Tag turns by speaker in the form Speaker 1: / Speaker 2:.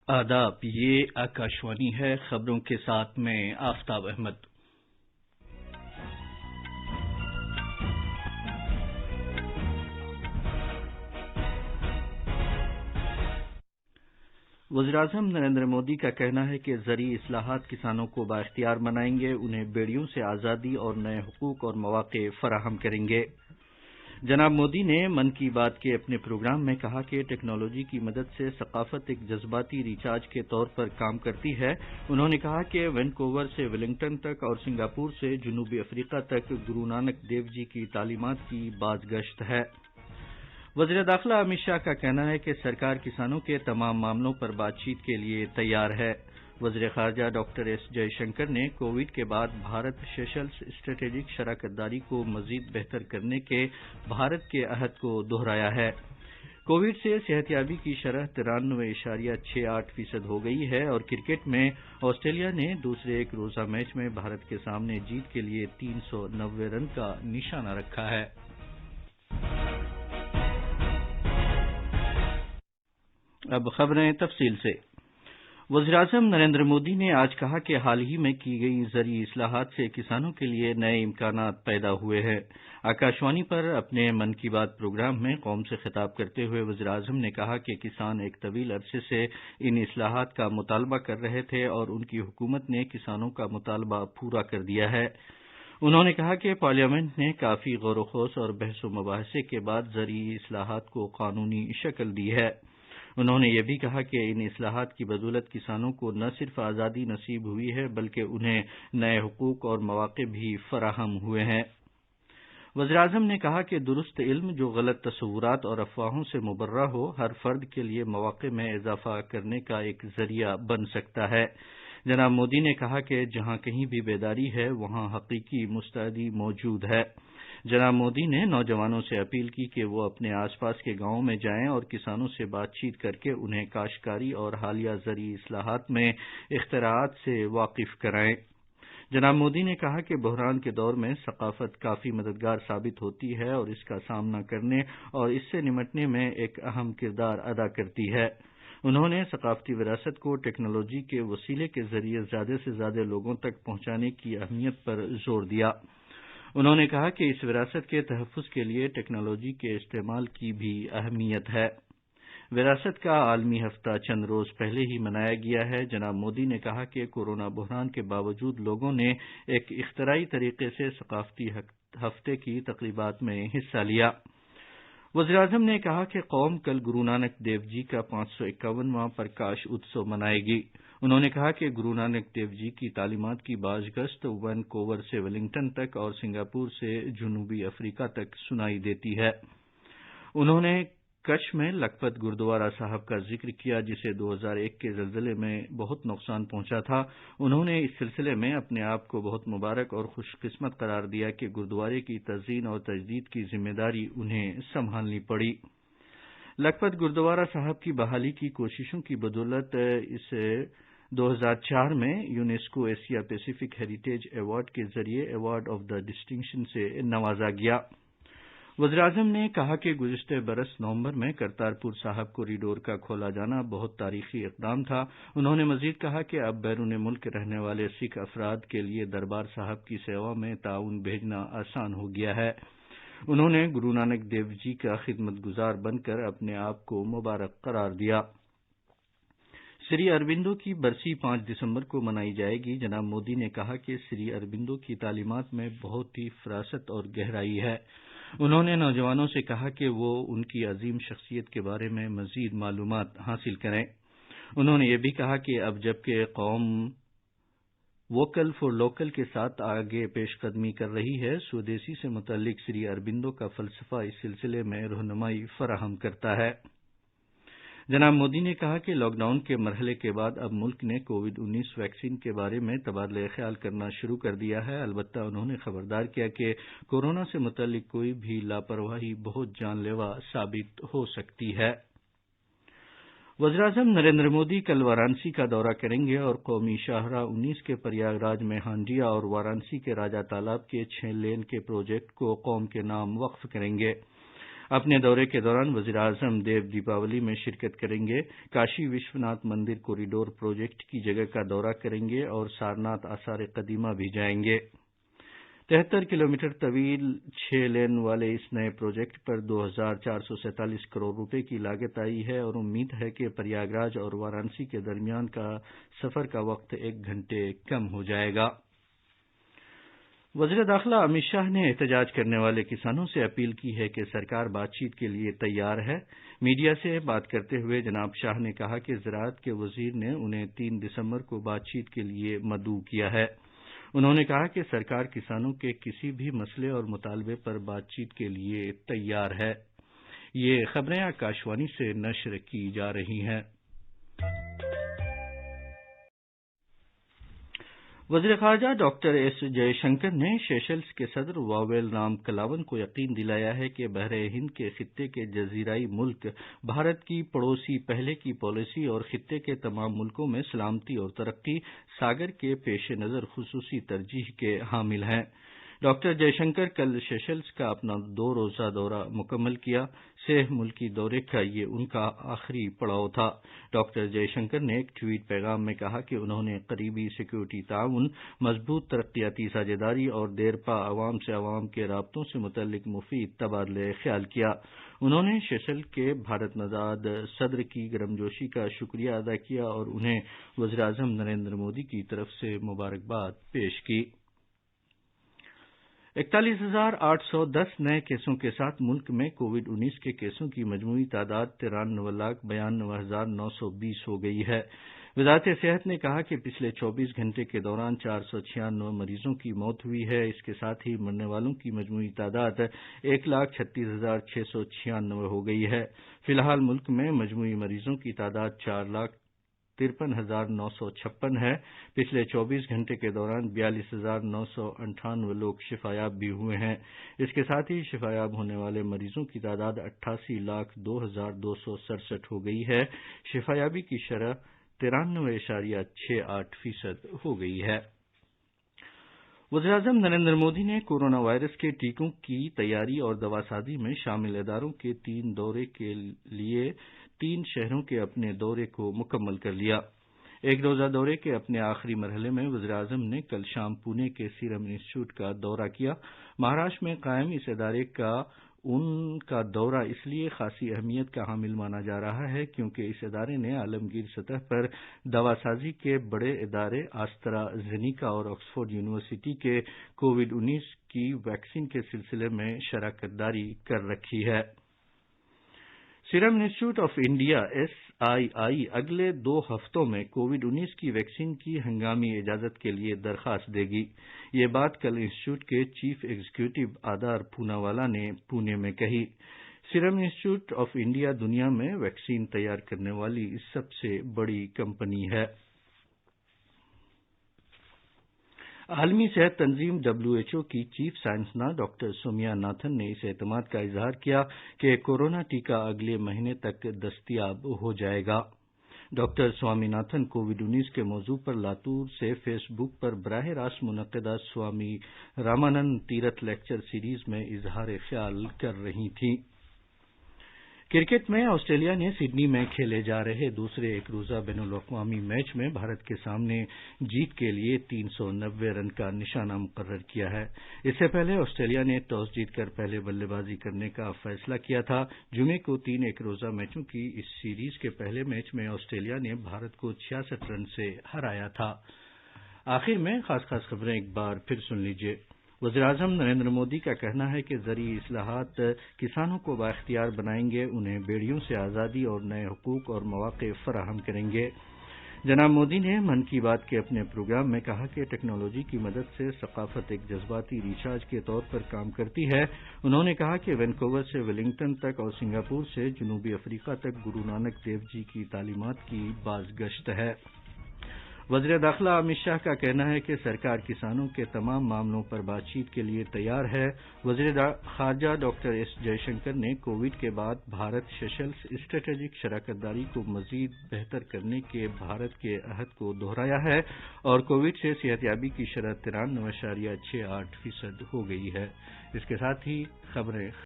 Speaker 1: آداب، یہ آکاشوانی ہے۔ خبروں کے ساتھ میں آفتاب احمد۔ وزیراعظم نریندر مودی کا کہنا ہے کہ زرعی اصلاحات کسانوں کو بااختیار بنائیں گے، انہیں بیڑیوں سے آزادی اور نئے حقوق اور مواقع فراہم کریں گے۔ جناب مودی نے من کی بات کے اپنے پروگرام میں کہا کہ ٹیکنالوجی کی مدد سے ثقافت ایک جذباتی ریچارج کے طور پر کام کرتی ہے۔ انہوں نے کہا کہ وینکوور سے ویلنگٹن تک اور سنگاپور سے جنوبی افریقہ تک گرو نانک دیو جی کی تعلیمات کی بازگشت ہے۔ وزیر داخلہ امت شاہ کا کہنا ہے کہ سرکار کسانوں کے تمام معاملوں پر بات چیت کے لیے تیار ہے۔ وزیر خارجہ ڈاکٹر ایس جے شنکر نے کووڈ کے بعد بھارت سیشلز اسٹریٹجک شراکت داری کو مزید بہتر کرنے کے بھارت کے عہد کو دہرایا ہے۔ کووڈ سے صحتیابی کی شرح 93.68% ہو گئی ہے اور کرکٹ میں آسٹریلیا نے دوسرے ایک روزہ میچ میں بھارت کے سامنے جیت کے لیے 390 رن کا نشانہ رکھا ہے۔ اب خبریں تفصیل سے۔ وزیراعظم نریندر مودی نے آج کہا کہ حال ہی میں کی گئی زرعی اصلاحات سے کسانوں کے لیے نئے امکانات پیدا ہوئے ہیں۔ آکاشوانی پر اپنے من کی بات پروگرام میں قوم سے خطاب کرتے ہوئے وزیراعظم نے کہا کہ کسان ایک طویل عرصے سے ان اصلاحات کا مطالبہ کر رہے تھے اور ان کی حکومت نے کسانوں کا مطالبہ پورا کر دیا ہے۔ انہوں نے کہا کہ پارلیمنٹ نے کافی غور و خوض اور بحث و مباحثے کے بعد زرعی اصلاحات کو قانونی شکل دی ہے۔ انہوں نے یہ بھی کہا کہ ان اصلاحات کی بدولت کسانوں کو نہ صرف آزادی نصیب ہوئی ہے بلکہ انہیں نئے حقوق اور مواقع بھی فراہم ہوئے ہیں۔ وزیراعظم نے کہا کہ درست علم جو غلط تصورات اور افواہوں سے مبرہ ہو، ہر فرد کے لیے مواقع میں اضافہ کرنے کا ایک ذریعہ بن سکتا ہے۔ جناب مودی نے کہا کہ جہاں کہیں بھی بیداری ہے وہاں حقیقی مستعدی موجود ہے۔ جناب مودی نے نوجوانوں سے اپیل کی کہ وہ اپنے آس پاس کے گاؤں میں جائیں اور کسانوں سے بات چیت کر کے انہیں کاشتکاری اور حالیہ زرعی اصلاحات میں اختراعات سے واقف کرائیں۔ جناب مودی نے کہا کہ بحران کے دور میں ثقافت کافی مددگار ثابت ہوتی ہے اور اس کا سامنا کرنے اور اس سے نمٹنے میں ایک اہم کردار ادا کرتی ہے۔ انہوں نے ثقافتی وراثت کو ٹیکنالوجی کے وسیلے کے ذریعے زیادہ سے زیادہ لوگوں تک پہنچانے کی اہمیت پر زور دیا۔ انہوں نے کہا کہ اس وراثت کے تحفظ کے لیے ٹیکنالوجی کے استعمال کی بھی اہمیت ہے۔ وراثت کا عالمی ہفتہ چند روز پہلے ہی منایا گیا ہے۔ جناب مودی نے کہا کہ کورونا بحران کے باوجود لوگوں نے ایک اختراعی طریقے سے ثقافتی ہفتے کی تقریبات میں حصہ لیا۔ وزیراعظم نے کہا کہ قوم کل گرو نانک دیو جی کا 551واں پرکاش اتسو منائے گی۔ انہوں نے کہا کہ گرو نانک دیو جی کی تعلیمات کی بازگشت وینکوور سے ویلنگٹن تک اور سنگاپور سے جنوبی افریقہ تک سنائی دیتی ہے۔ انہوں نے کچھ میں لکھپت گردوارہ صاحب کا ذکر کیا جسے 2001 کے زلزلے میں بہت نقصان پہنچا تھا۔ انہوں نے اس سلسلے میں اپنے آپ کو بہت مبارک اور خوش قسمت قرار دیا کہ گردوارے کی تزئین اور تجدید کی ذمہ داری انہیں سنبھالنی پڑی۔ لکھپت گردوارہ صاحب کی بحالی کی کوششوں کی بدولت اسے 2004 میں UNESCO Asia Pacific heritage award کے ذریعے ایوارڈ آف دی ڈسٹنکشن سے نوازا گیا۔ وزیراعظم نے کہا کہ گزشتہ برس نومبر میں کرتارپور صاحب کوریڈور کا کھولا جانا بہت تاریخی اقدام تھا۔ انہوں نے مزید کہا کہ اب بیرون ملک رہنے والے سکھ افراد کے لیے دربار صاحب کی سیوا میں تعاون بھیجنا آسان ہو گیا ہے۔ انہوں نے گرو نانک دیو جی کا خدمت گزار بن کر اپنے آپ کو مبارک قرار دیا۔ سری اروبندو کی برسی 5 دسمبر کو منائی جائے گی۔ جناب مودی نے کہا کہ سری اروبندو کی تعلیمات میں بہت ہی فراست اور گہرائی ہے۔ انہوں نے نوجوانوں سے کہا کہ وہ ان کی عظیم شخصیت کے بارے میں مزید معلومات حاصل کریں۔ انہوں نے یہ بھی کہا کہ اب جبکہ قوم ووکل فار لوکل کے ساتھ آگے پیش قدمی کر رہی ہے، سودیسی سے متعلق سری اروبندو کا فلسفہ اس سلسلے میں رہنمائی فراہم کرتا ہے۔ جناب مودی نے کہا کہ لاک ڈاؤن کے مرحلے کے بعد اب ملک نے کووڈ-19 ویکسین کے بارے میں تبادلہ خیال کرنا شروع کر دیا ہے۔ البتہ انہوں نے خبردار کیا کہ کورونا سے متعلق کوئی بھی لاپرواہی بہت جان لیوا ثابت ہو سکتی ہے۔ وزیراعظم نریندر مودی کل وارانسی کا دورہ کریں گے اور قومی شاہراہ 19 کے پریاگ راج میں ہانڈیا اور وارانسی کے راجا تالاب کے 6 لین کے پروجیکٹ کو قوم کے نام وقف کریں گے۔ اپنے دورے کے دوران وزیراعظم دیو دیپاولی میں شرکت کریں گے، کاشی وشوناتھ مندر کوریڈور پروجیکٹ کی جگہ کا دورہ کریں گے اور سارناتھ آثار قدیمہ بھی جائیں گے۔ 73 کلومیٹر طویل 6 لین والے اس نئے پروجیکٹ پر 2447 کروڑ روپے کی لاگت آئی ہے اور امید ہے کہ پریاگراج اور وارانسی کے درمیان کا سفر کا وقت 1 گھنٹے کم ہو جائے گا۔ وزیر داخلہ امت شاہ نے احتجاج کرنے والے کسانوں سے اپیل کی ہے کہ سرکار بات چیت کے لیے تیار ہے۔ میڈیا سے بات کرتے ہوئے جناب شاہ نے کہا کہ زراعت کے وزیر نے انہیں 3 دسمبر کو بات چیت کے لیے مدعو کیا ہے۔ انہوں نے کہا کہ سرکار کسانوں کے کسی بھی مسئلے اور مطالبے پر بات چیت کے لیے تیار ہے۔ یہ خبریں آکاشوانی سے نشر کی جا رہی ہیں۔ وزیر خارجہ ڈاکٹر ایس جے شنکر نے سیشلز کے صدر واویل رام کلاون کو یقین دلایا ہے کہ بحر ہند کے خطے کے جزیرائی ملک بھارت کی پڑوسی پہلے کی پالیسی اور خطے کے تمام ملکوں میں سلامتی اور ترقی ساگر کے پیش نظر خصوصی ترجیح کے حامل ہیں۔ ڈاکٹر جے شنکر کل سیشلز کا اپنا 2 روزہ دورہ مکمل کیا۔ 6 ملکی دورے کا یہ ان کا آخری پڑاؤ تھا۔ ڈاکٹر جے شنکر نے ایک ٹویٹ پیغام میں کہا کہ انہوں نے قریبی سیکورٹی تعاون، مضبوط ترقیاتی ساجھیداری اور دیرپا عوام سے عوام کے رابطوں سے متعلق مفید تبادلہ خیال کیا۔ انہوں نے سیشلز کے بھارت نژاد صدر کی گرمجوشی کا شکریہ ادا کیا اور انہیں وزیراعظم نریندر مودی کی طرف سے مبارکباد پیش کی۔ 41,810 نئے کیسوں کے ساتھ ملک میں کووڈ-19 کے کیسوں کی مجموعی تعداد 93,92,920 ہو گئی ہے۔ وزارت صحت نے کہا کہ پچھلے 24 گھنٹے کے دوران 496 مریضوں کی موت ہوئی ہے۔ اس کے ساتھ ہی مرنے والوں کی مجموعی تعداد 1,36,696 ہو گئی ہے۔ فی الحال ملک میں مجموعی مریضوں کی تعداد 4,53,956 ہے۔ پچھلے 24 گھنٹے کے دوران 42,998 لوگ شفایاب بھی ہوئے ہیں۔ اس کے ساتھ ہی شفایاب ہونے والے مریضوں کی تعداد 88,02,267 ہو گئی ہے۔ شفایابی کی شرح 93.68% ہو گئی ہے۔ وزیراعظم نریندر مودی نے کورونا وائرس کے ٹیکوں کی تیاری اور دواسازی میں شامل اداروں کے 3 دورے کے لیے 3 شہروں کے اپنے دورے کو مکمل کر لیا۔ 1 روزہ دورے کے اپنے آخری مرحلے میں وزیراعظم نے کل شام پونے کے سیرم انسٹی ٹیوٹ کا دورہ کیا۔ مہاراشٹر میں قائم اس ادارے کا ان کا دورہ اس لیے خاصی اہمیت کا حامل مانا جا رہا ہے کیونکہ اس ادارے نے عالمگیر سطح پر دواسازی کے بڑے ادارے آسٹرا زینیکا اور آکسفورڈ یونیورسٹی کے کووڈ-19 کی ویکسین کے سلسلے میں شراکت داری کر رکھی ہے۔ سیرم انسٹی ٹیوٹ آف انڈیا SII اگلے 2 ہفتوں میں کووڈ-19 کی ویکسین کی ہنگامی اجازت کے لیے درخواست دے گی۔ یہ بات کل انسٹی ٹیوٹ کے چیف ایگزیکٹو آدار پوناوالا نے پونے میں کہی۔ سیرم انسٹی ٹیوٹ آف انڈیا دنیا میں ویکسین تیار کرنے والی سب سے بڑی کمپنی ہے۔ عالمی صحت تنظیم WHO کی چیف سائنسداں ڈاکٹر سومیا ناتھن نے اس اعتماد کا اظہار کیا کہ کورونا ٹیکہ اگلے مہینے تک دستیاب ہو جائے گا۔ ڈاکٹر سوامی ناتھن کووڈ-19 کے موضوع پر لاتور سے فیس بک پر براہ راست منعقدہ سوامی رامانند تیرتھ لیکچر سیریز میں اظہار خیال کر رہی تھیں۔ کرکٹ میں آسٹریلیا نے سڈنی میں کھیلے جا رہے دوسرے 1 روزہ بین الاقوامی میچ میں بھارت کے سامنے جیت کے لیے 390 رن کا نشانہ مقرر کیا ہے۔ اس سے پہلے آسٹریلیا نے ٹاس جیت کر پہلے بلے بازی کرنے کا فیصلہ کیا تھا۔ جمعے کو 3 1 روزہ میچوں کی اس سیریز کے پہلے میچ میں آسٹریلیا نے بھارت کو 66 رن سے ہرایا تھا۔ آخر میں خاص خبریں ایک بار پھر سن لیجیے۔ وزیراعظم نریندر مودی کا کہنا ہے کہ زرعی اصلاحات کسانوں کو بااختیار بنائیں گے، انہیں بیڑیوں سے آزادی اور نئے حقوق اور مواقع فراہم کریں گے۔ جناب مودی نے من کی بات کے اپنے پروگرام میں کہا کہ ٹیکنالوجی کی مدد سے ثقافت ایک جذباتی ریچارج کے طور پر کام کرتی ہے۔ انہوں نے کہا کہ وینکوور سے ویلنگٹن تک اور سنگاپور سے جنوبی افریقہ تک گرو نانک دیو جی کی تعلیمات کی بازگشت ہے۔ وزیر داخلہ امت شاہ کا کہنا ہے کہ سرکار کسانوں کے تمام معاملوں پر بات چیت کے لیے تیار ہے۔ وزیر خارجہ ڈاکٹر ایس جے شنکر نے کووڈ کے بعد بھارت سیشلز اسٹریٹجک شراکت داری کو مزید بہتر کرنے کے بھارت کے عہد کو دہرایا ہے اور کووڈ سے صحت یابی کی شرح 93.68% ہو گئی ہے۔ اس کے ساتھ ہی خبریں